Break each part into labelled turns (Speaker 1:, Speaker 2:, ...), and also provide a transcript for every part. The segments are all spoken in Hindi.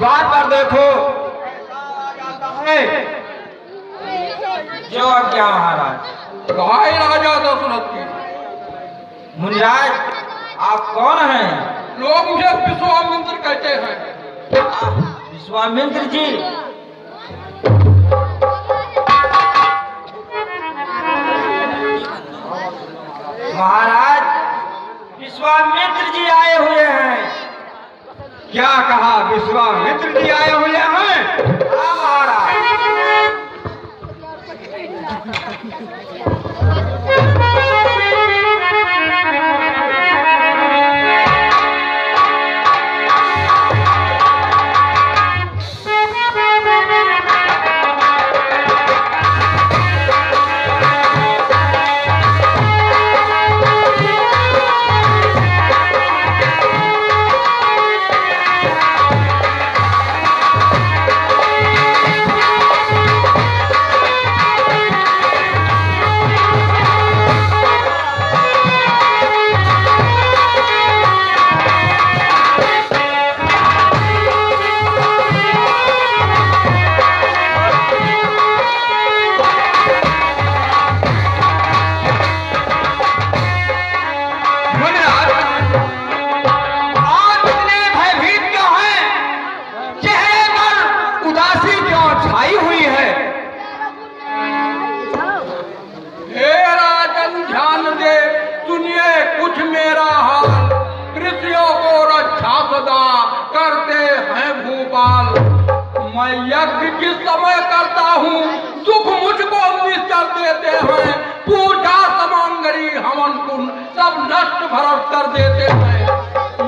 Speaker 1: बात पर देखो जो क्या महाराज
Speaker 2: भाई राजा दशरथ की।
Speaker 1: मुनिराज आप कौन हैं?
Speaker 2: लोग मुझे विश्वामित्र कहते हैं।
Speaker 1: विश्वामित्र जी महाराज, विश्वामित्र जी आए हुए हैं।
Speaker 2: क्या कहा? विश्वामित्र जी आए हुए हैं?
Speaker 1: हाँ महाराज।
Speaker 2: मैं यज्ञ जिस समय करता हूँ दुख मुझको निश्चल देते हैं, पूजा समांगरी हवन कुंड सब नष्ट भ्रष्ट कर देते हैं।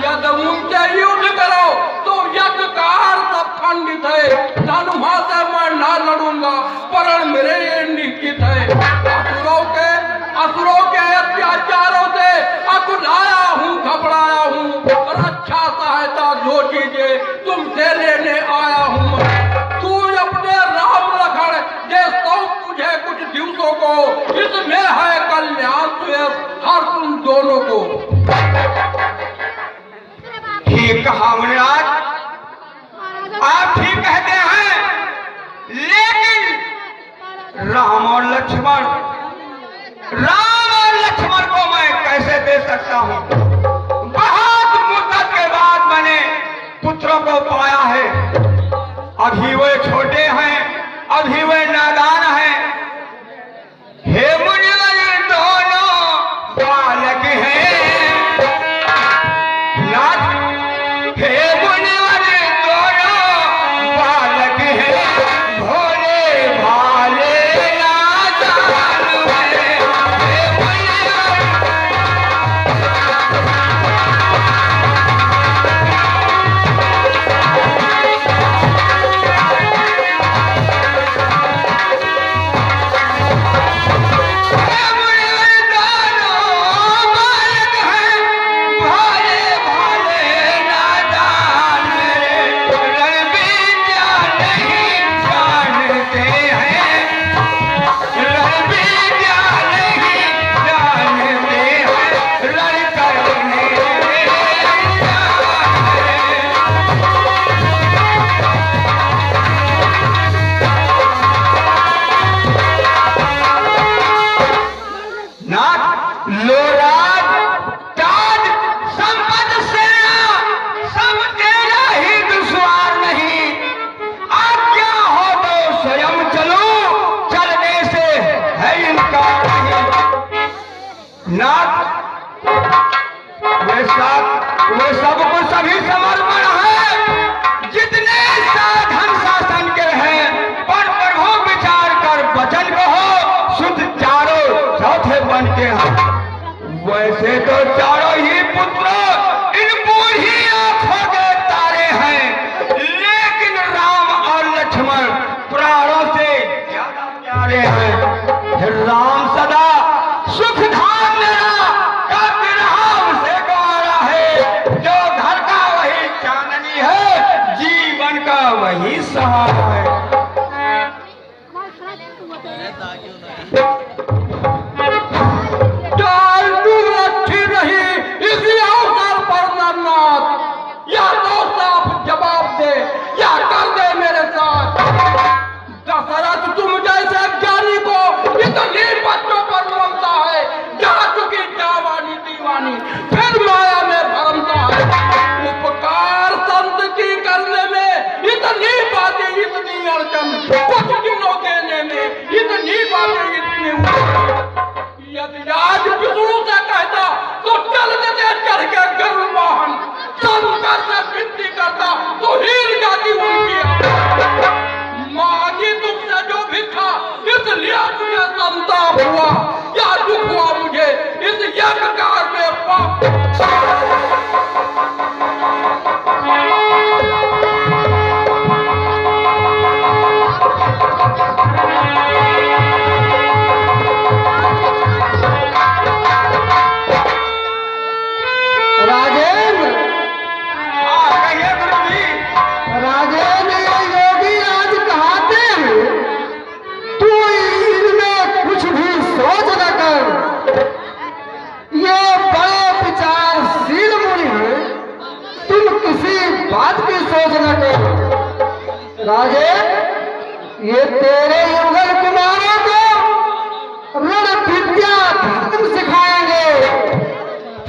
Speaker 2: यदि उनसे युद्ध करो तो यज्ञकार सब खंडित है। धनुहा से मैं न लड़ूंगा, परण मेरे ये निश्चित है। असुरों के अत्याचारों से अकुलाया हूँ, घबराया हूँ। रक्षा सहायता जो चीजें तुमसे लेने आया हूँ। तू अपने राम लखन जे सौंप तुझे कुछ दिवसों को, इसमें है कल्याण तुझे हर तुम दोनों को।
Speaker 1: ठीक कहा मुनिराज, आप ठीक कहते हैं, लेकिन राम और लक्ष्मण को मैं कैसे दे सकता हूँ? बहुत मुद्दत के बाद मैंने पुत्रों को पाया है। अभी वे छोटे हैं, अभी वे नादान हैं। हे मुनिवर दोनों बालक हैं। नाथ, हे मुनिवर दोनों बालक हैं, भोले भाले नादान हैं। हे मुनिवर वे सब कुछ सभी समर्पण है। जितने साधन शासन के हैं, पर प्रभु विचार कर वचन कहो, शुद्ध चारों चौथे बन के हैं। वैसे तो चारों ही पुत्र इन बूढ़ी आंखों के तारे हैं, लेकिन राम और लक्ष्मण प्राणों से ज्यादा प्यारे हैं। राम सदा सुख धाम मेरा का बिरहा उसे गवारा है। जो घर का वही चांदनी है, जीवन का वही सहारा है।
Speaker 2: अच्छी रही इसी अवसर पर नरनाथ, या तो साफ जवाब दे या वचन कुछ दिनों देने में इतनी बातें इतनी यदि आज विष्णु से कहता तो चल देते चढ़ के गरुड़ वाहन, शंकर से विनती करता तो हीर जाती उनकी। मांगी तुमसे जो भी था इसलिए मुझे संताप हुआ, क्या दुख हुआ मुझे इस यज्ञकार में पाप।
Speaker 3: राजे, ये तेरे युगल कुमारों को रण विद्या धर्म सिखाएंगे।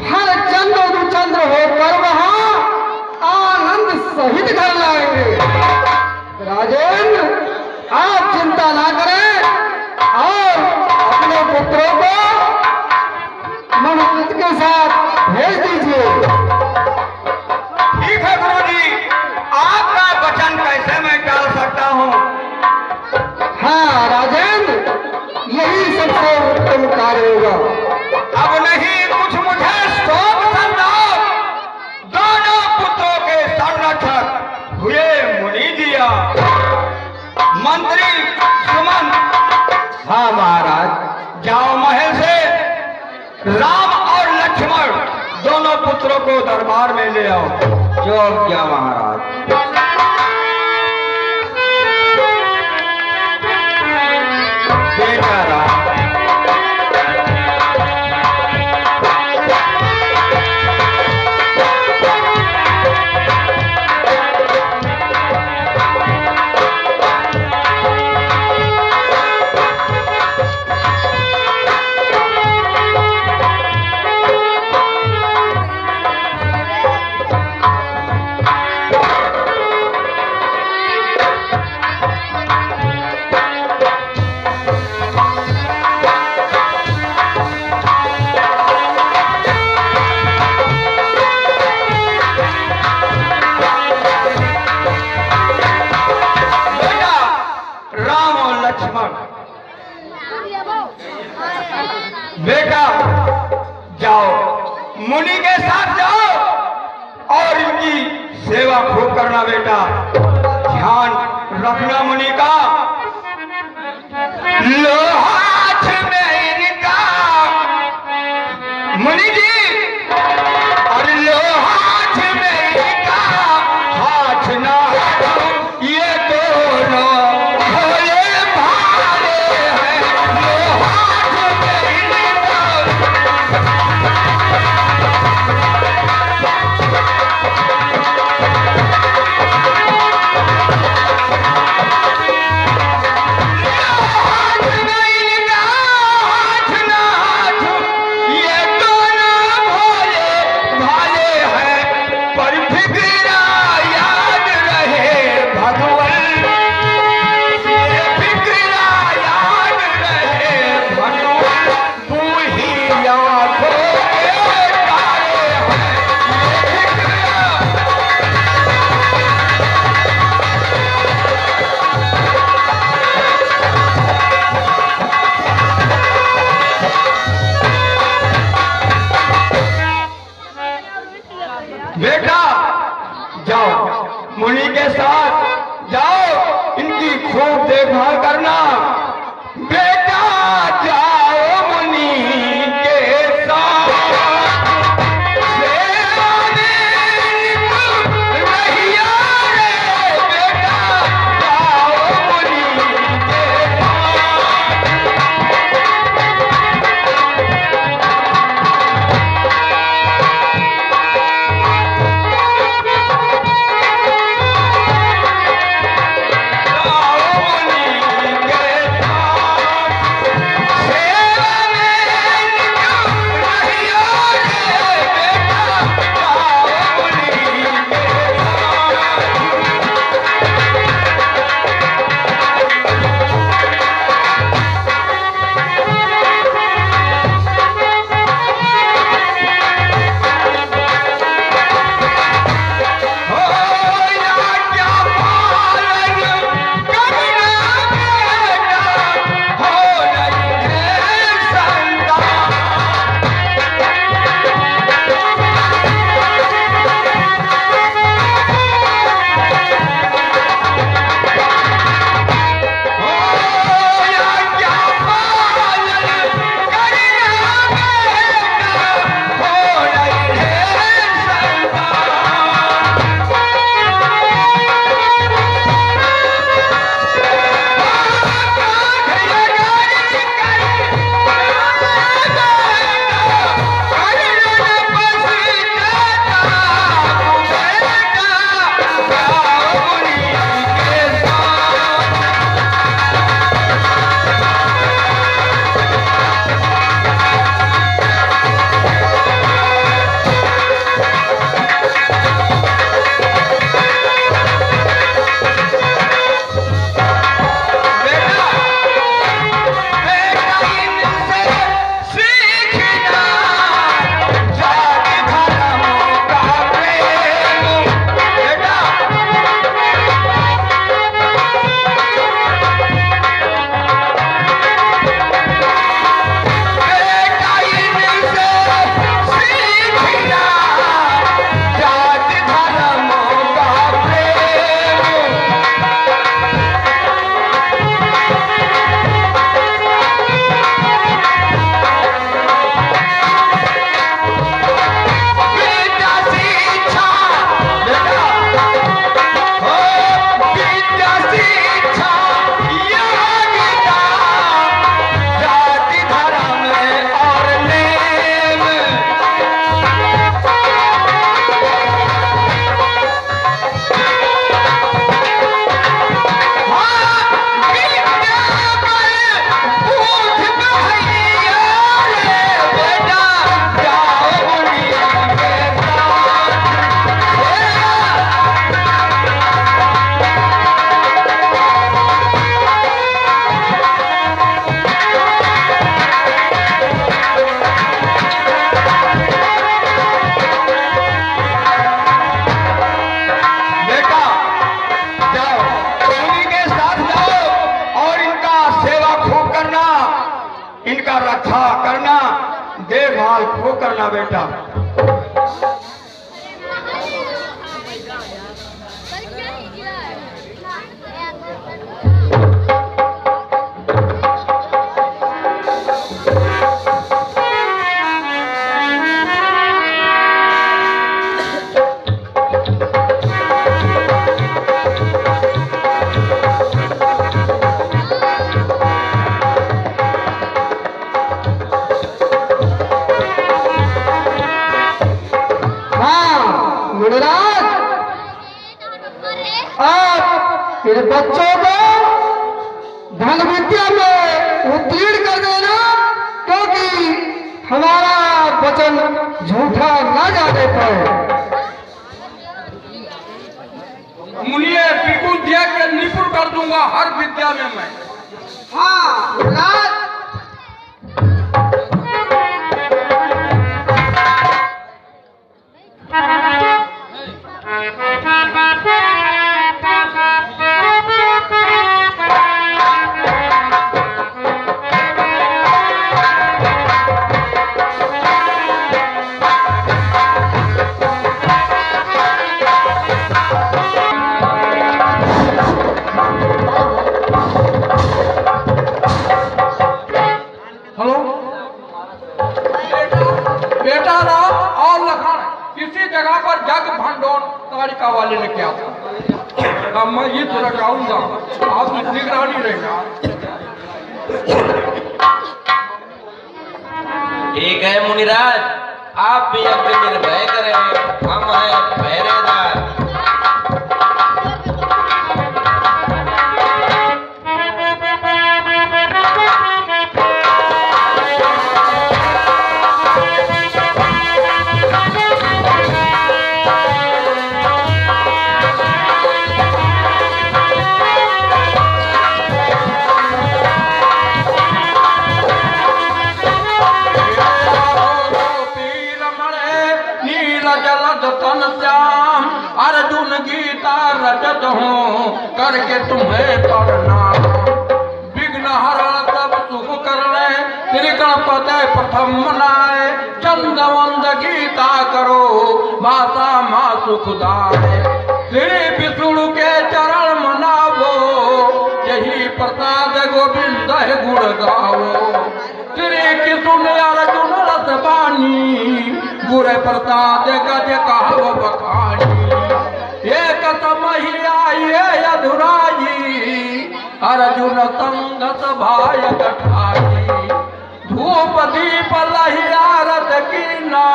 Speaker 3: फल चंद्र दुचंद्र होकर वहां आनंद सहित घर लाएंगे। राजेंद्र, आप चिंता ना करें और अपने पुत्रों को मनोरथ के साथ भेज दीजिए।
Speaker 1: ठीक है गुरुजी, आपका वचन कैसे मैं टाल सकता हूँ?
Speaker 3: हाँ राजेंद्र, यही सबसे उत्तम कार्य होगा।
Speaker 1: अब नहीं कुछ मुझे शोक संताप, दोनों पुत्रों के संरक्षक हुए मुनि दिया। मंत्री सुमन,
Speaker 3: हाँ महाराज।
Speaker 1: जाओ महल से राम और लक्ष्मण दोनों पुत्रों को दरबार में ले आओ।
Speaker 3: जो क्या महाराज।
Speaker 1: बेटा राम, बेटा जाओ, मुनि के साथ जाओ और इनकी सेवा खूब करना। बेटा ध्यान रखना मुनि का। लो हाथ में इनका, मुनि जी, और लो हाथ में इनका, हाथ ना ये दोनों भोले भाले हैं। लो हाथ में इनका, बेटा जाओ, मुनि के साथ जाओ, इनकी खूब देखभाल करना। बेटा जाओ मुनि के साथ, सेवा में रहिया रे। बेटा जाओ मुनि के साथ, जाओ मुनि के का रक्षा करना, देखभाल खो करना बेटा।
Speaker 3: मुनिराज, आप इन बच्चों को धन विद्या में उत्तीर्ण कर देना, क्योंकि हमारा वचन झूठा न जाने पाए।
Speaker 2: मुनिए बिल्कुल दे के निपुण कर दूंगा हर विद्या में मैं।
Speaker 3: हाँ मुनिराज,
Speaker 2: हेलो बेटा राम और लखन किसी जगह पर जग भंडोर तारिका वाले ने किया था। अब मैं ये तरह जाऊंगा, आप निगरानी रहेगा।
Speaker 4: ठीक है मुनिराज, आप भी यज्ञ निर्भय करें, हम हैं पहरेदार।
Speaker 2: अर्जुन गीता रचत हूँ करके तुम्हें करना, विघ्न हरण सब सुख करने, त्रिकण पतय प्रथम मनाए, चंदवंद गीता करो माता माँ सुखदाय, श्री विष्णु के चरण मनावो, यही प्रसाद गोविंद गुण गावो, श्री कृष्ण अर्जुन रस बानी, गुर प्रसाद गज कहाव बखानी, एक समय आये अधुराई, अर्जुन संगत भाय कठाई, धूप दीप लहि आरत कीना,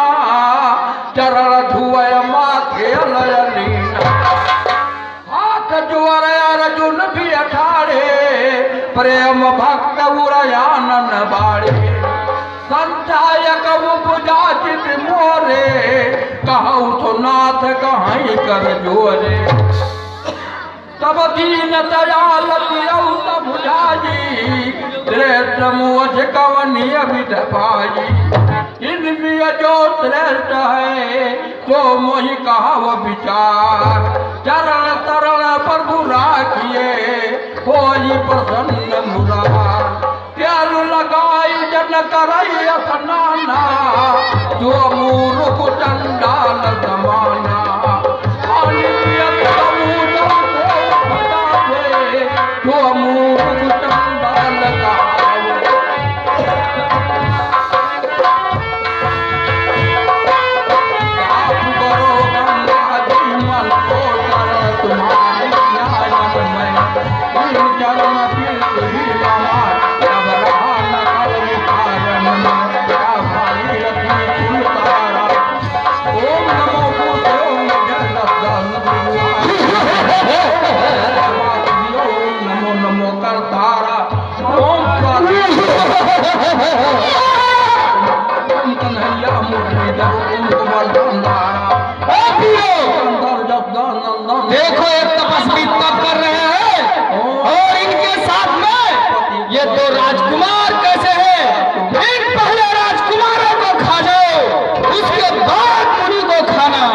Speaker 2: चरण धुवय माथे लय लीना, हाथ जोर अर्जुन भी अठाड़े, प्रेम भक्त उरयानन बाड़े, संचायक उपजाचित मोरे, कहु तो नाथ कहीं कर जोरे, तब दीन दयाल दियौ तब बुझाई, श्रेष्ठ मोझ कवनीय विध पाई, इनमें जो श्रेष्ठ है तो मोहि कहाव विचार, चरण तरण प्रभु राखिए होई प्रसन्न मुरार, प्यार लगाई जन करई स्नाना, जो मूर्ख चंडाल समाना, पानी पियत समुद्र को बतावे, जो मूर्ख चंडाल कहावे, साफ करो गंगा जी मन को कर तुम्हारे न्याय में, इन जन्म तीर्थ ही हमार, अब रहा न कर मुखारन में, क्या भाई रखी कुल तारा, ओम नमो ओम नमो नमो करतारा, ओम ओम कन्हैया मुरलीधर ओम गोवर्धन धारा, अंदर जब नंदन।
Speaker 1: देखो एक तपस्वी तप कर रहे हैं और इनके साथ में ये दो राजकुमार कैसे हैं? इन पहले राजकुमारों को खा जाओ, उसके बाद मुनि को खाना।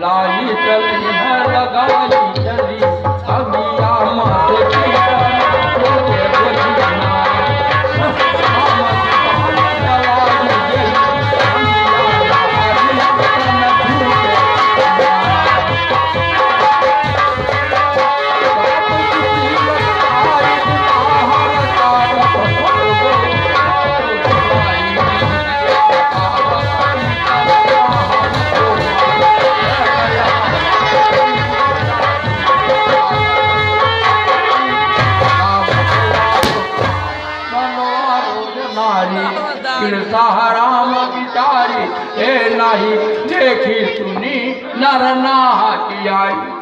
Speaker 2: लाई चली है लगाई चली अगिया माथे की राम बिचारी हे नाही देखी सुनी नर नाहा की आई।